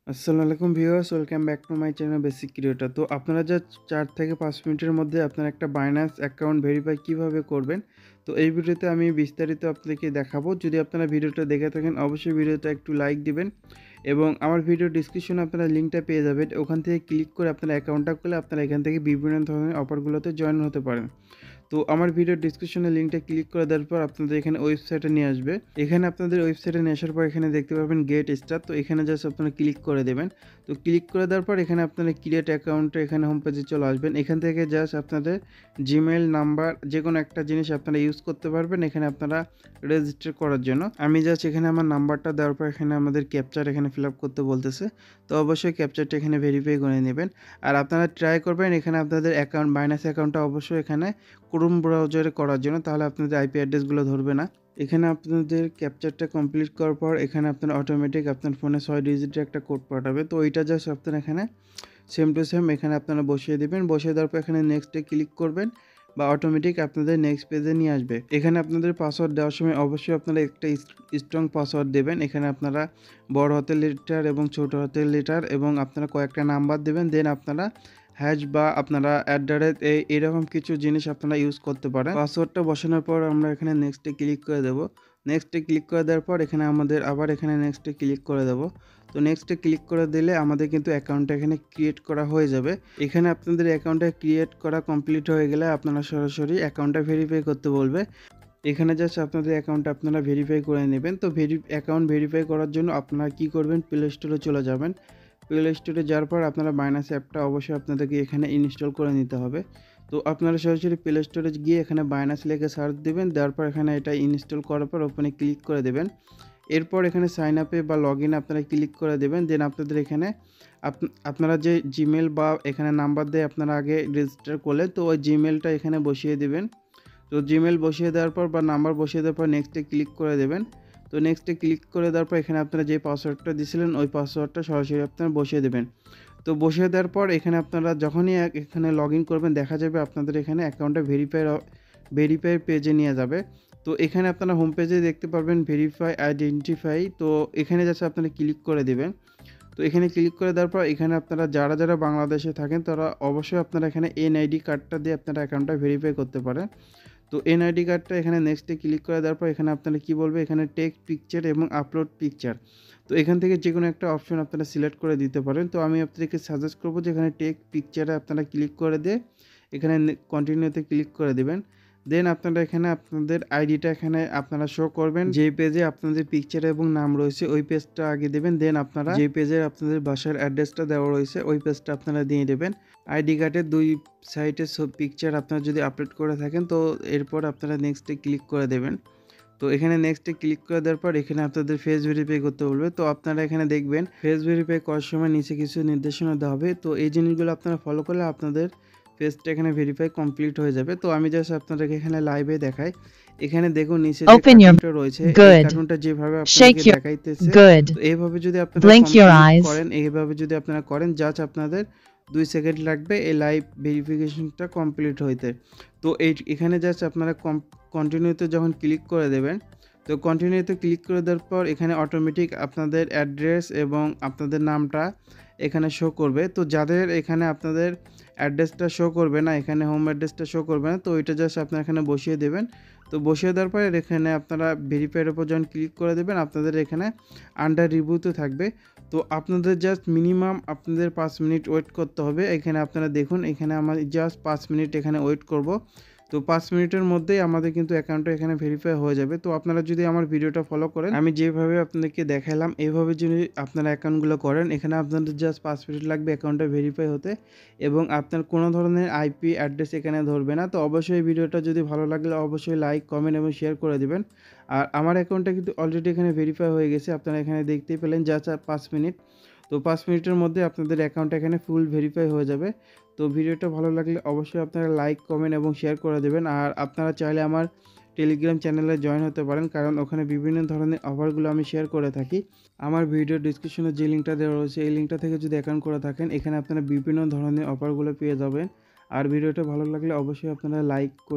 আসসালামু আলাইকুম viewers, welcome back to my channel basic creator. তো আপনারা যা 4 থেকে 5 মিনিটের মধ্যে আপনার একটা বাইন্যান্স অ্যাকাউন্ট ভেরিফাই কিভাবে করবেন, তো এই ভিডিওতে আমি বিস্তারিত আপনাদেরকে দেখাবো। যদি আপনারা ভিডিওটা দেখে থাকেন অবশ্যই ভিডিওটা একটু লাইক দিবেন এবং আমার ভিডিও ডিসক্রিপশনে আপনারা লিঙ্কটা পেয়ে যাবেন। ওখান থেকে ক্লিক করে আপনার অ্যাকাউন্টটা খুলে আপনারা এখান থেকে বিভিন্ন ধরনের অফারগুলোতে জয়েন হতে পারেন। তো আমার ভিডিও ডিসক্রিপশনে লিঙ্কটা ক্লিক করে দেওয়ার পর আপনাদের এখানে ওয়েবসাইটে নিয়ে আসবে। এখানে আপনাদের ওয়েবসাইটে নিয়ে আসার পর এখানে দেখতে পাবেন গেট স্টার্ট। তো এখানে জাস্ট আপনারা ক্লিক করে দেবেন। তো ক্লিক করে দেওয়ার পর এখানে আপনারা ক্রিয়েট অ্যাকাউন্টে এখানে হোম পেজে চলে আসবেন। এখান থেকে জাস্ট আপনাদের জিমেইল নাম্বার যে কোনো একটা জিনিস আপনারা ইউজ করতে পারবেন এখানে আপনারা রেজিস্টার করার জন্য। আমি জাস্ট এখানে আমার নাম্বারটা দেওয়ার পর এখানে আমাদের ক্যাপচার এখানে ফিল আপ করতে বলতেছে। তো অবশ্যই ক্যাপচারটা এখানে ভেরিফাই করে নেবেন। আর আপনারা ট্রাই করবেন এখানে আপনাদের অ্যাকাউন্ট বাইন্যান্স অ্যাকাউন্টটা অবশ্যই এখানে ক্রোম ব্রাউজারে করার জন্য, তাহলে আপনাদের আইপি অ্যাড্রেসগুলো ধরবে না। এখানে আপনাদের ক্যাপচারটা কমপ্লিট করার পর এখানে আপনার অটোমেটিক আপনার ফোনে 6 ডিজিটের একটা কোড পাঠাবে। তো ওইটা জাস্ট আপনারা এখানে সেম টু সেম এখানে আপনারা বসিয়ে দেবেন। বসিয়ে দেওয়ার পর এখানে নেক্সটে ক্লিক করবেন বা অটোমেটিক আপনাদের নেক্সট পেজে নিয়ে আসবে। এখানে আপনাদের পাসওয়ার্ড দেওয়ার সময় অবশ্যই আপনারা একটা স্ট্রং পাসওয়ার্ড দেবেন। এখানে আপনারা বড় হাতের লেটার এবং ছোট হাতের লেটার এবং আপনারা কয়েকটা নাম্বার দেবেন। দেন আপনারা হ্যাশ বা আপনারা এরকম কিছু জিনিস আপনারা ইউজ করতে পারেন। পাসওয়ার্ডটা বসানোর পর আমরা এখানে নেক্সটে ক্লিক করে দেবো। নেক্সটে ক্লিক করে দেওয়ার পর এখানে আমাদের আবার এখানে নেক্সটে ক্লিক করে দেবো। তো নেক্সটে ক্লিক করে দিলে আমাদের কিন্তু অ্যাকাউন্টটা এখানে ক্রিয়েট করা হয়ে যাবে। এখানে আপনাদের অ্যাকাউন্টটা ক্রিয়েট করা কমপ্লিট হয়ে গেলে আপনারা সরাসরি অ্যাকাউন্টটা ভেরিফাই করতে বলবে। এখানে জাস্ট আপনাদের অ্যাকাউন্টটা আপনারা ভেরিফাই করে নেবেন। তো অ্যাকাউন্ট ভেরিফাই করার জন্য আপনারা কি করবেন, প্লে স্টোরে চলে যাবেন। প্লে স্টোরে যাওয়ার পর আপনারা বাইন্যান্স অ্যাপটা অবশ্যই আপনাদেরকে এখানে ইনস্টল করে নিতে হবে। তো আপনারা সরাসরি প্লে স্টোরে গিয়ে এখানে বাইন্যান্স লিখে সার্চ দেবেন। দেওয়ার পর এখানে এটা ইনস্টল করার পর ওপেনে ক্লিক করে দেবেন। এরপর এখানে সাইন আপে বা লগ ইনে আপনারা ক্লিক করে দেবেন। দেন আপনাদের এখানে আপনারা যে জিমেল বা এখানে নাম্বার দিয়ে আপনারা আগে রেজিস্টার করলেন, তো ওই জিমেলটা এখানে বসিয়ে দেবেন। তো জিমেল বসিয়ে দেওয়ার পর বা নাম্বার বসিয়ে দেওয়ার পর নেক্সটে ক্লিক করে দেবেন। তো নেক্সটে ক্লিক করে দেওয়ার পর এখানে আপনারা যে পাসওয়ার্ডটা দিয়েছিলেন ওই পাসওয়ার্ডটা সরাসরি আপনারা বসিয়ে দেবেন। তো বসিয়ে দেওয়ার পর এখানে আপনারা যখনই এখানে লগ ইন করবেন দেখা যাবে আপনাদের এখানে অ্যাকাউন্টটা ভেরিফাই পেজে নিয়ে যাবে। তো এখানে আপনারা হোম পেজে দেখতে পারবেন ভেরিফাই আইডেন্টিফাই। তো এখানে জাস্ট আপনারা ক্লিক করে দেবেন। তো এখানে ক্লিক করে দেওয়ার পর এখানে আপনারা যারা বাংলাদেশে থাকেন তারা অবশ্যই আপনারা এখানে এনআইডি কার্ডটা দিয়ে আপনারা অ্যাকাউন্টটা ভেরিফাই করতে পারেন। তো এনআইডি কার্ডটা এখানে নেক্সটে ক্লিক করে দেওয়ার পর এখানে আপনারা কি বলবে, এখানে টেক পিকচার এবং আপলোড পিকচার। তো এখান থেকে যে কোনো একটা অপশন আপনারা সিলেক্ট করে দিতে পারেন। তো আমি আপনাদেরকে সাজেস্ট করবো যে এখানে টেক পিকচারে আপনারা ক্লিক করে দিয়ে এখানে কন্টিনিউতে ক্লিক করে দেবেন। দেন আপনারা এখানে আপনাদের আইডিটা এখানে আপনারা শো করবেন। যে পেজে আপনাদের পিকচার এবং নাম রয়েছে ওই পেজটা আগে দেবেন। দেন আপনারা যে পেজের আপনাদের বাসার অ্যাড্রেসটা দেওয়া রয়েছে ওই পেজটা আপনারা দিয়ে দেবেন। আইডি কার্ডের 2 সাইডে সব পিকচার আপনারা যদি আপলোড করে থাকেন তো এরপর আপনারা নেক্সটে ক্লিক করে দেবেন। তো এখানে নেক্সটে ক্লিক করে দেওয়ার পর এখানে আপনাদের ফেস ভেরিফাই করতে বলবে। তো আপনারা এখানে দেখবেন ফেস ভেরিফাই করার সময় নিচে কিছু নির্দেশনা দেওয়া হবে। তো এই জিনিসগুলো আপনারা ফলো করলে আপনাদের ফেসটা এখানে ভেরিফাই কমপ্লিট হয়ে যাবে। তো আমি জাস্ট আপনাদেরকে এখানে লাইভে দেখাই। এখানে দেখুন নিচে যে Open your কার্টুনটা রয়েছে এই good. কার্টুনটা যেভাবে Shake আপনাদেরকে your দেখাইতেছে, good. তো এইভাবে যদি আপনারা Blink your কমপ্লিট eyes. করেন, এইভাবে যদি আপনারা করেন জাস্ট আপনাদের 2 সেকেন্ড লাগবে এই লাইভ ভেরিফিকেশনটা কমপ্লিট হইতে। তো এখানে জাস্ট আপনারা কন্টিনিউতে যখন ক্লিক করে দেবেন, তো কন্টিনিউতে ক্লিক করে দেওয়ার পর এখানে অটোমেটিক আপনাদের অ্যাড্রেস এবং আপনাদের নামটা এখানে শো করবে। তো যাদের এখানে আপনাদের অ্যাড্রেসটা শো করবে না, এখানে হোম অ্যাড্রেসটা শো করবে না, তো ওইটা জাস্ট আপনারা এখানে বসিয়ে দেবেন। তো বসিয়ে দেওয়ার পরে এখানে আপনারা ভেরিফাইয়ের উপর যখন ক্লিক করে দেবেন আপনাদের এখানে আন্ডার রিভিউতে থাকবে। তো আপনাদের জাস্ট মিনিমাম আপনাদের 5 মিনিট ওয়েট করতে হবে। এখানে আপনারা দেখুন এখানে আমার জাস্ট 5 মিনিট এখানে ওয়েট করব। তো 5 মিনিটের মধ্যেই আমাদের কিন্তু অ্যাকাউন্টটা এখানে ভেরিফাই হয়ে যাবে। তো আপনারা যদি আমার ভিডিওটা ফলো করেন, আমি যেভাবে আপনাদেরকে দেখালাম এইভাবে যদি আপনারা অ্যাকাউন্টগুলো করেন, এখানে আপনাদের জাস্ট 5 মিনিট লাগবে অ্যাকাউন্টটা ভেরিফাই হতে এবং আপনার কোনো ধরনের আইপি অ্যাড্রেস এখানে ধরবে না। তো অবশ্যই ভিডিওটা যদি ভালো লাগলে অবশ্যই লাইক, কমেন্ট এবং শেয়ার করে দিবেন। আর আমার অ্যাকাউন্টটা কিন্তু অলরেডি এখানে ভেরিফাই হয়ে গেছে। আপনারা এখানে দেখতেই পেলেন জাস্ট 5 মিনিট। তো 5 মিনিটের মধ্যে আপনাদের অ্যাকাউন্টটা এখানে ফুল ভেরিফাই হয়ে যাবে। তো ভিডিওটা ভালো লাগলে অবশ্যই আপনারা লাইক, কমেন্ট এবং শেয়ার করে দেবেন। আর আপনারা চাইলে আমার টেলিগ্রাম চ্যানেলে জয়েন হতে পারেন, কারণ ওখানে বিভিন্ন ধরনের অফারগুলো আমি শেয়ার করে থাকি। আমার ভিডিও ডিসক্রিপশনে যে লিঙ্কটা দেওয়া রয়েছে এই লিঙ্কটা থেকে যদি অ্যাকাউন্ট করে থাকেন এখানে আপনারা বিভিন্ন ধরনের অফারগুলো পেয়ে যাবেন। আর ভিডিওটা ভালো লাগলে অবশ্যই আপনারা লাইক করে